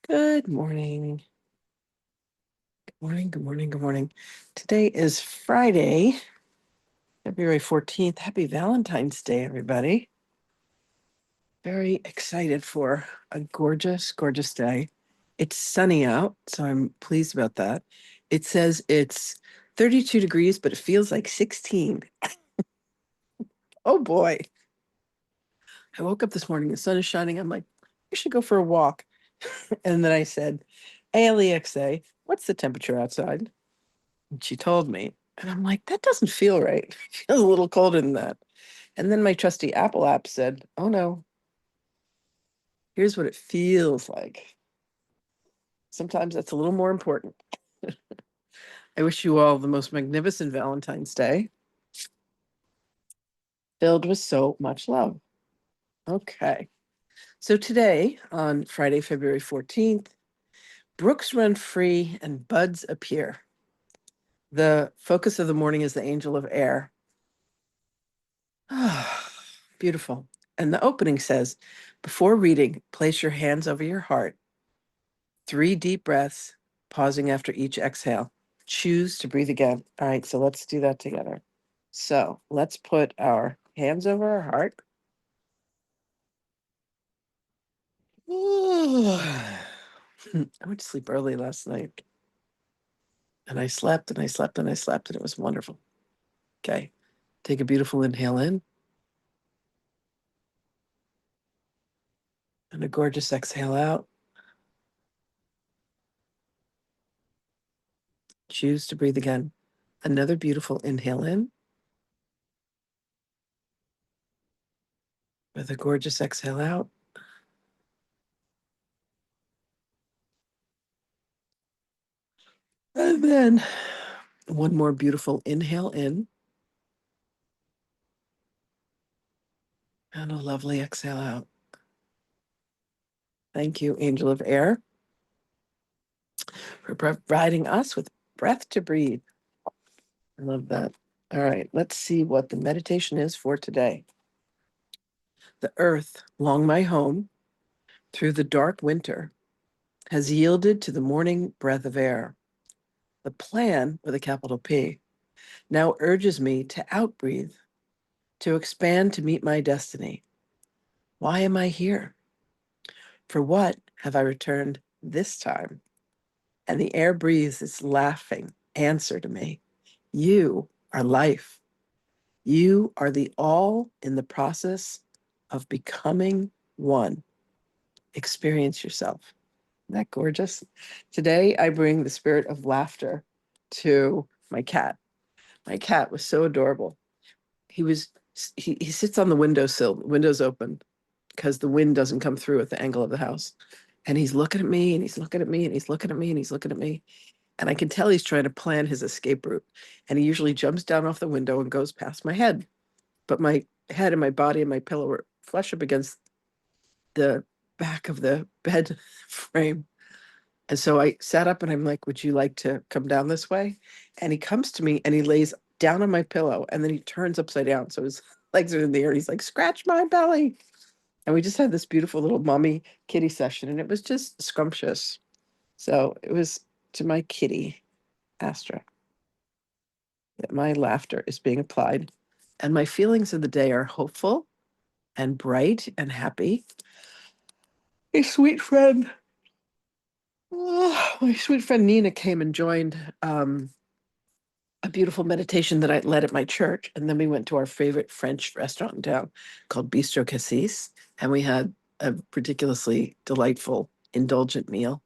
Good morning. Good morning. Good morning. Good morning. Today is Friday, February 14th. Happy Valentine's Day, everybody. Very excited for a gorgeous, gorgeous day. It's sunny out, so I'm pleased about that. It says it's 32 degrees, but it feels like 16. Oh boy. I woke up this morning, the sun is shining. I'm like, I should go for a walk. And then I said, Alexa, what's the temperature outside? And she told me, and I'm like, that doesn't feel right. It feels a little colder than that. And then my trusty Apple app said, oh no, here's what it feels like. Sometimes that's a little more important. I wish you all the most magnificent Valentine's Day, filled with so much love. Okay. So today, on Friday, February 14th, brooks run free and buds appear. The focus of the morning is the angel of air. Beautiful. And the opening says, before reading, place your hands over your heart. 3 deep breaths, pausing after each exhale. Choose to breathe again. All right, so let's do that together. So let's put our hands over our heart. I went to sleep early last night. And I slept and I slept and I slept, and it was wonderful. Okay, take a beautiful inhale in. And a gorgeous exhale out. Choose to breathe again. Another beautiful inhale in. With a gorgeous exhale out. And then one more beautiful inhale in. And a lovely exhale out. Thank you, Angel of Air, for providing us with breath to breathe. I love that. All right, let's see what the meditation is for today. The earth, long my home, through the dark winter, has yielded to the morning breath of air. The plan, with a capital P, now urges me to outbreathe, to expand to meet my destiny. Why am I here? For what have I returned this time? And the air breathes its laughing answer to me. You are life. You are the all in the process of becoming one. Experience yourself. Isn't that gorgeous? Today, I bring the spirit of laughter to my cat. My cat was so adorable. He sits on the windowsill, windows open, because the wind doesn't come through at the angle of the house. And he's looking at me and he's looking at me and he's looking at me and he's looking at me. And I can tell he's trying to plan his escape route. And he usually jumps down off the window and goes past my head. But my head and my body and my pillow were flush up against the back of the bed frame. And so I sat up and I'm like, would you like to come down this way? And he comes to me and he lays down on my pillow and then he turns upside down. So his legs are in the air. He's like, scratch my belly. And we just had this beautiful little mommy kitty session, and it was just scrumptious. So it was to my kitty, Astra, that my laughter is being applied. And my feelings of the day are hopeful and bright and happy. A sweet friend, my sweet friend Nina came and joined a beautiful meditation that I led at my church. And then we went to our favorite French restaurant in town called Bistro Cassis. And we had a ridiculously delightful, indulgent meal.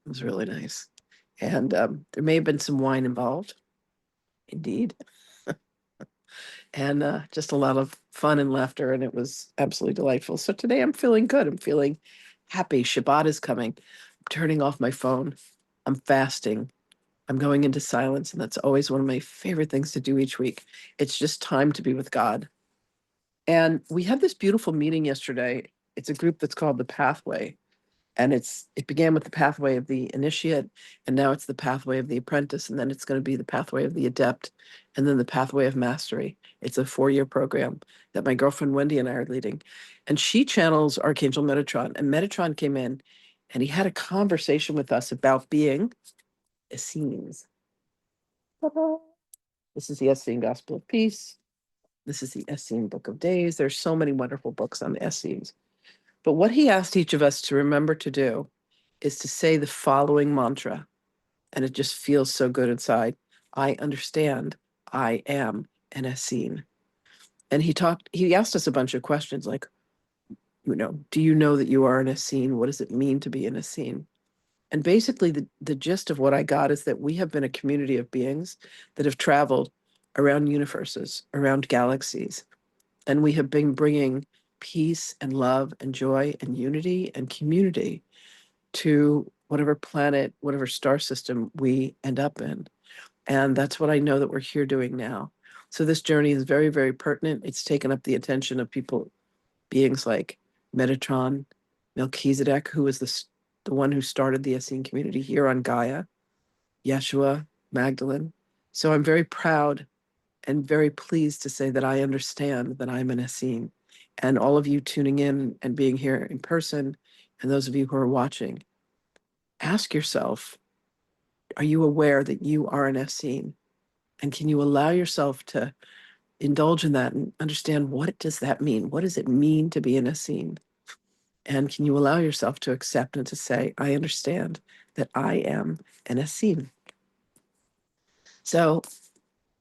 It was really nice. And there may have been some wine involved, indeed, and just a lot of fun and laughter. And it was absolutely delightful. So today I'm feeling good. I'm feeling happy. Shabbat is coming. I'm turning off my phone. I'm fasting. I'm going into silence. And that's always one of my favorite things to do each week. It's just time to be with God. And we had this beautiful meeting yesterday. It's a group that's called The Pathway. And it began with the pathway of the initiate, and now it's the pathway of the apprentice, and then it's going to be the pathway of the adept, and then the pathway of mastery. It's a 4-year program that my girlfriend Wendy and I are leading. And she channels Archangel Metatron, and Metatron came in And he had a conversation with us about being Essenes. Ta-da. This is the Essene Gospel of Peace. This is the Essene Book of Days. There's so many wonderful books on the Essenes. But what he asked each of us to remember to do is to say the following mantra, and it just feels so good inside. I understand. I am an Essene. And he asked us a bunch of questions like, do you know that you are an Essene? What does it mean to be an Essene? And basically, the gist of what I got is that we have been a community of beings that have traveled around universes, around galaxies, and we have been bringing peace and love and joy and unity and community to whatever planet, whatever star system we end up in. And that's what I know that we're here doing now. So this journey is very, very pertinent. It's taken up the attention of beings like Metatron, Melchizedek, who was the one who started the Essene community here on Gaia, Yeshua, Magdalene. So I'm very proud and very pleased to say that I understand that I'm an Essene. And all of you tuning in and being here in person, and those of you who are watching, ask yourself, are you aware that you are an Essene? And can you allow yourself to indulge in that and understand, what does that mean? What does it mean to be an Essene? And can you allow yourself to accept and to say, I understand that I am an Essene? So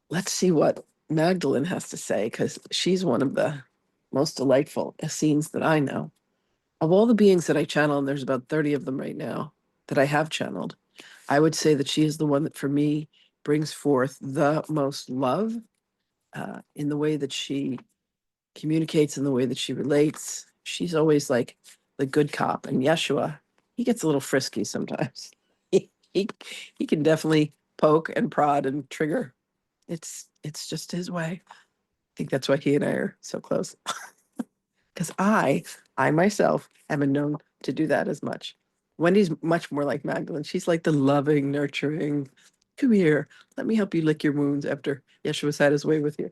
let's see what Magdalene has to say, because she's one of the most delightful Essenes that I know. Of all the beings that I channel, and there's about 30 of them right now that I have channeled, I would say that she is the one that for me brings forth the most love in the way that she communicates, in the way that she relates. She's always like the good cop. And Yeshua, he gets a little frisky sometimes. he, he, he can definitely poke and prod and trigger. It's just his way. I think that's why he and I are so close. Because I myself haven't known to do that as much. Wendy's much more like Magdalene. She's like the loving, nurturing, come here, let me help you lick your wounds after Yeshua's had his way with you.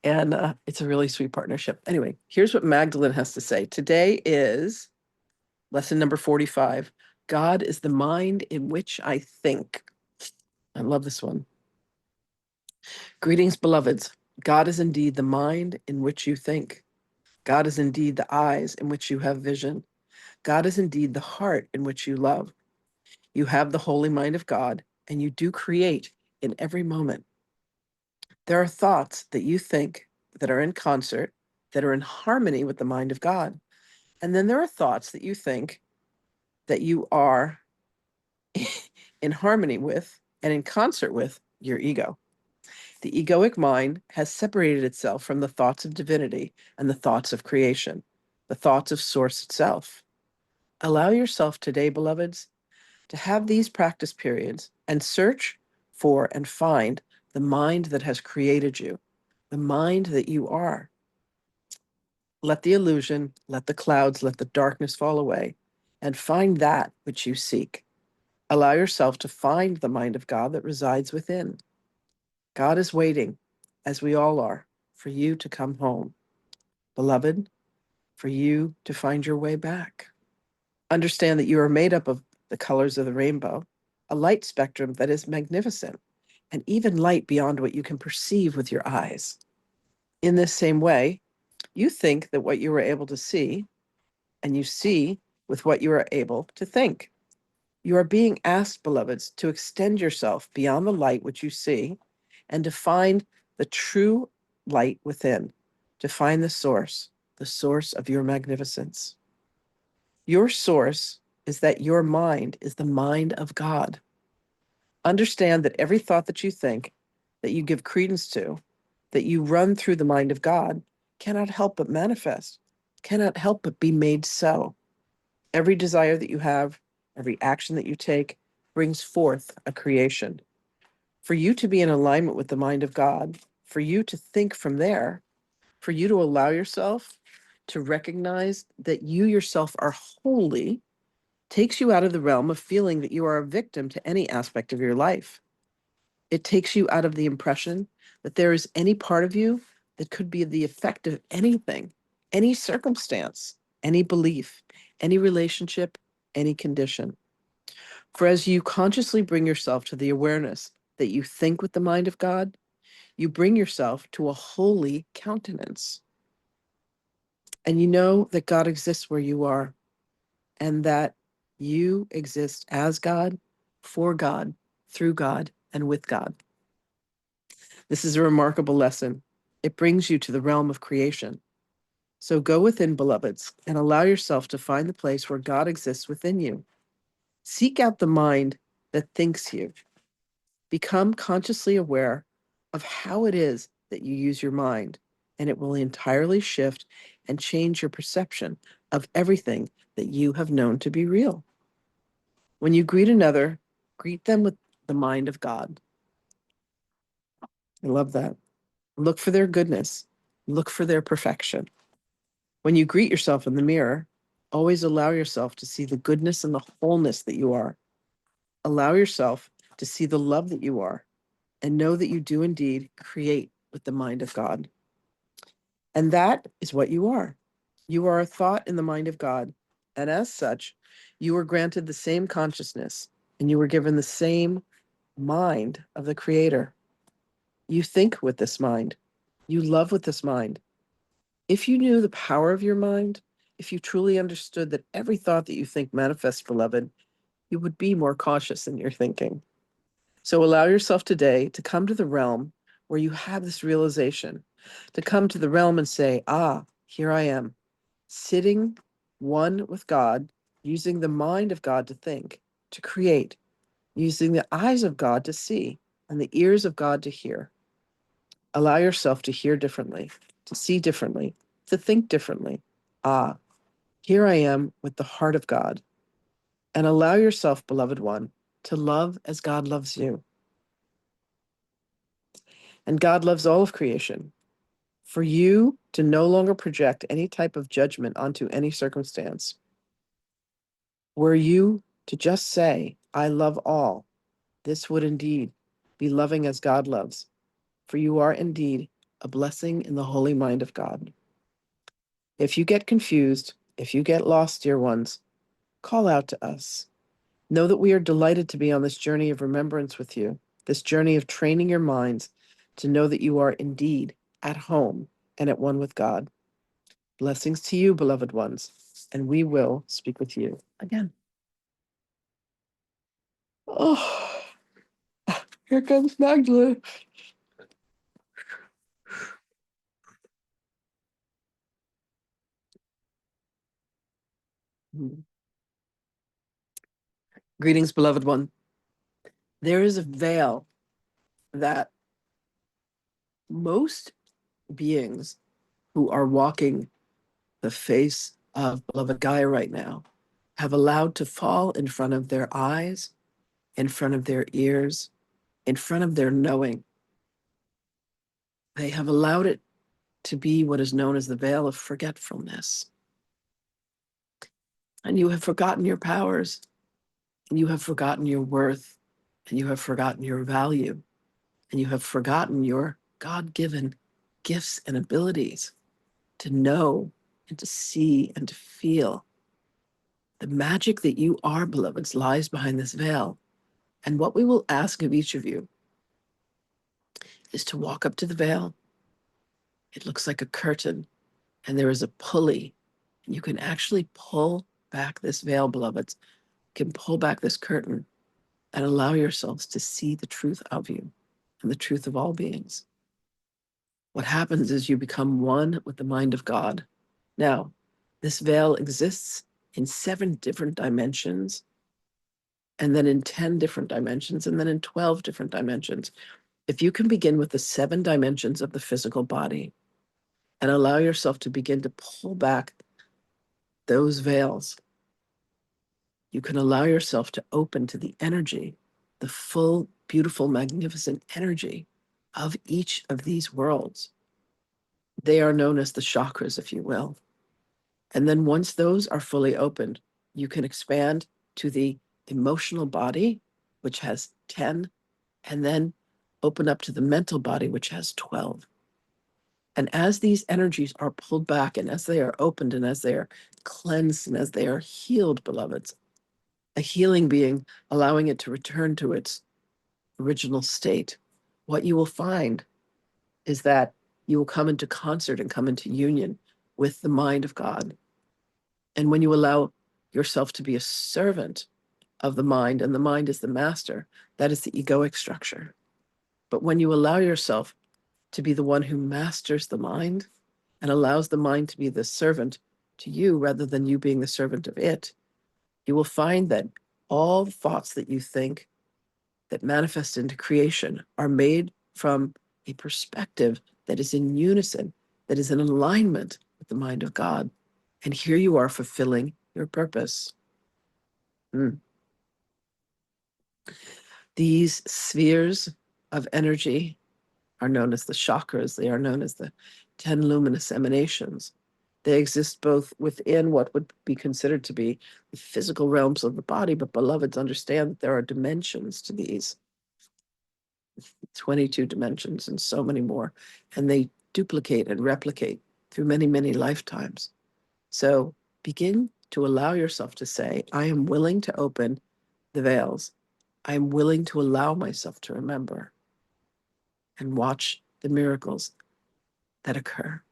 And it's a really sweet partnership. Anyway, here's what Magdalene has to say. Today is lesson number 45. God is the mind in which I think. I love this one. Greetings, beloveds. God is indeed the mind in which you think. God is indeed the eyes in which you have vision. God is indeed the heart in which you love. You have the holy mind of God, and you do create in every moment. There are thoughts that you think that are in concert, that are in harmony with the mind of God. And then there are thoughts that you think that you are in harmony with and in concert with your ego. The egoic mind has separated itself from the thoughts of divinity and the thoughts of creation, the thoughts of source itself. Allow yourself today, beloveds, to have these practice periods and search for and find the mind that has created you, the mind that you are. Let the illusion, let the clouds, let the darkness fall away, and find that which you seek. Allow yourself to find the mind of God that resides within. God is waiting, as we all are, for you to come home. Beloved, for you to find your way back. Understand that you are made up of the colors of the rainbow, a light spectrum that is magnificent, and even light beyond what you can perceive with your eyes. In this same way, you think that what you were able to see, and you see with what you are able to think. You are being asked, beloveds, to extend yourself beyond the light which you see and to find the true light within, to find the source of your magnificence. Your source is that your mind is the mind of God. Understand that every thought that you think, that you give credence to, that you run through the mind of God, cannot help but manifest, cannot help but be made so. Every desire that you have, every action that you take, brings forth a creation. For you to be in alignment with the mind of God, for you to think from there, for you to allow yourself to recognize that you yourself are holy, takes you out of the realm of feeling that you are a victim to any aspect of your life. It takes you out of the impression that there is any part of you that could be the effect of anything, any circumstance, any belief, any relationship, any condition. For as you consciously bring yourself to the awareness that you think with the mind of God, you bring yourself to a holy countenance. And you know that God exists where you are, and that you exist as God, for God, through God, and with God. This is a remarkable lesson. It brings you to the realm of creation. So go within, beloveds, and allow yourself to find the place where God exists within you. Seek out the mind that thinks you. Become consciously aware of how it is that you use your mind, and it will entirely shift and change your perception of everything that you have known to be real. When you greet another, greet them with the mind of God. I love that. Look for their goodness. Look for their perfection. When you greet yourself in the mirror, always allow yourself to see the goodness and the wholeness that you are. Allow yourself to see the love that you are, and know that you do indeed create with the mind of God. And that is what you are. You are a thought in the mind of God. And as such, you were granted the same consciousness, and you were given the same mind of the Creator. You think with this mind. You love with this mind. If you knew the power of your mind, if you truly understood that every thought that you think manifests, beloved, you would be more cautious in your thinking. So allow yourself today to come to the realm where you have this realization, to come to the realm and say, ah, here I am, sitting one with God, using the mind of God to think, to create, using the eyes of God to see, and the ears of God to hear. Allow yourself to hear differently, to see differently, to think differently. Ah, here I am with the heart of God. And allow yourself, beloved one, to love as God loves you. And God loves all of creation. For you to no longer project any type of judgment onto any circumstance. Were you to just say, I love all, this would indeed be loving as God loves. For you are indeed a blessing in the holy mind of God. If you get confused, if you get lost, dear ones, call out to us. Know that we are delighted to be on this journey of remembrance with you, this journey of training your minds to know that you are indeed at home and at one with God. Blessings to you, beloved ones, and we will speak with you again. Oh, here comes Magdalene. Greetings, beloved one. There is a veil that most beings who are walking the face of beloved Gaia right now have allowed to fall in front of their eyes, in front of their ears, in front of their knowing. They have allowed it to be what is known as the veil of forgetfulness. And you have forgotten your powers, and you have forgotten your worth, and you have forgotten your value, and you have forgotten your God-given gifts and abilities to know and to see and to feel. The magic that you are, beloveds, lies behind this veil. And what we will ask of each of you is to walk up to the veil. It looks like a curtain, and there is a pulley. And you can actually pull back this veil, beloveds. You can pull back this curtain and allow yourselves to see the truth of you and the truth of all beings. What happens is you become one with the mind of God. Now, this veil exists in 7 different dimensions, and then in 10 different dimensions, and then in 12 different dimensions. If you can begin with the 7 dimensions of the physical body and allow yourself to begin to pull back those veils, you can allow yourself to open to the energy, the full, beautiful, magnificent energy of each of these worlds. They are known as the chakras, if you will. And then once those are fully opened, you can expand to the emotional body, which has 10, and then open up to the mental body, which has 12. And as these energies are pulled back, and as they are opened, and as they are cleansed, and as they are healed, beloveds, a healing being allowing it to return to its original state, what you will find is that you will come into concert and come into union with the mind of God. And when you allow yourself to be a servant of the mind, and the mind is the master, that is the egoic structure. But when you allow yourself to be the one who masters the mind and allows the mind to be the servant to you rather than you being the servant of it, you will find that all the thoughts that you think that manifest into creation are made from a perspective that is in unison, that is in alignment with the mind of God. And here you are fulfilling your purpose. These spheres of energy are known as the chakras. They are known as the 10 luminous emanations. They exist both within what would be considered to be the physical realms of the body, but beloveds, understand that there are dimensions to these, 22 dimensions and so many more, and they duplicate and replicate through many, many lifetimes. So begin to allow yourself to say, I am willing to open the veils. I am willing to allow myself to remember and watch the miracles that occur.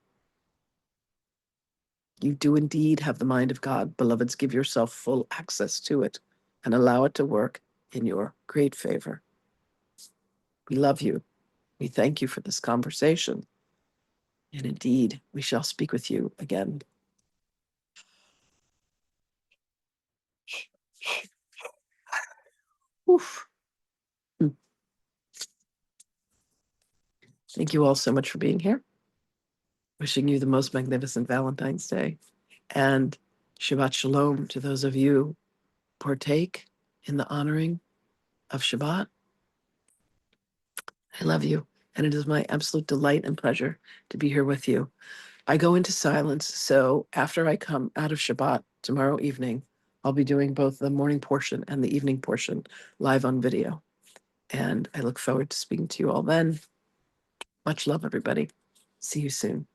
You do indeed have the mind of God. Beloveds, give yourself full access to it and allow it to work in your great favor. We love you. We thank you for this conversation. And indeed, we shall speak with you again. Oof. Thank you all so much for being here. Wishing you the most magnificent Valentine's Day. And Shabbat Shalom to those of you who partake in the honoring of Shabbat. I love you. And it is my absolute delight and pleasure to be here with you. I go into silence. So after I come out of Shabbat tomorrow evening, I'll be doing both the morning portion and the evening portion live on video. And I look forward to speaking to you all then. Much love, everybody. See you soon.